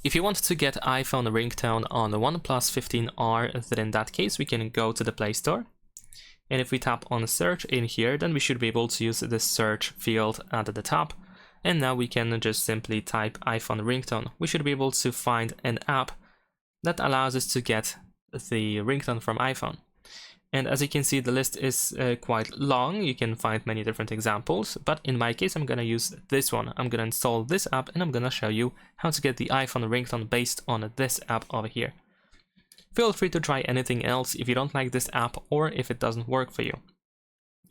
If you want to get iPhone ringtone on the OnePlus 15R, then in that case we can go to the Play Store. And if we tap on search in here, then we should be able to use the search field at the top. And now we can just simply type iPhone ringtone. We should be able to find an app that allows us to get the ringtone from iPhone. And as you can see, the list is quite long. You can find many different examples, but in my case, I'm gonna use this one. I'm gonna install this app and I'm gonna show you how to get the iPhone ringtone based on this app over here. Feel free to try anything else if you don't like this app or if it doesn't work for you.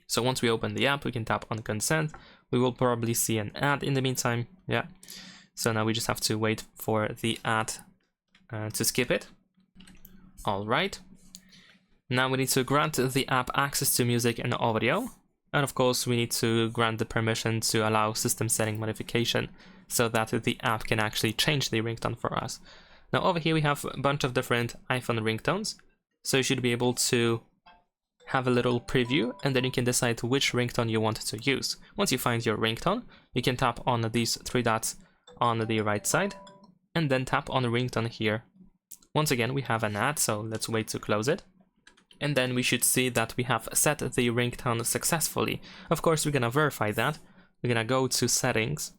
So once we open the app, we can tap on consent. We will probably see an ad in the meantime. Yeah. So now we just have to wait for the ad to skip it. All right. Now we need to grant the app access to music and audio. And of course, we need to grant the permission to allow system setting modification so that the app can actually change the ringtone for us. Now over here we have a bunch of different iPhone ringtones. So you should be able to have a little preview and then you can decide which ringtone you want to use. Once you find your ringtone, you can tap on these three dots on the right side and then tap on the ringtone here. Once again, we have an ad, so let's wait to close it. And then we should see that we have set the ringtone successfully. Of course, we're gonna verify that. We're gonna go to settings,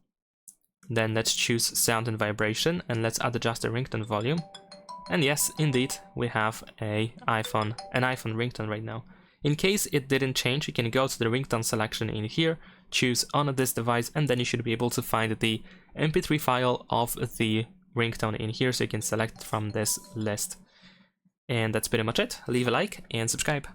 then let's choose sound and vibration, and let's adjust the ringtone volume. And yes, indeed, we have an iPhone ringtone right now. In case it didn't change, you can go to the ringtone selection in here, choose on this device, and then you should be able to find the MP3 file of the ringtone in here, so you can select it from this list. And that's pretty much it. Leave a like and subscribe.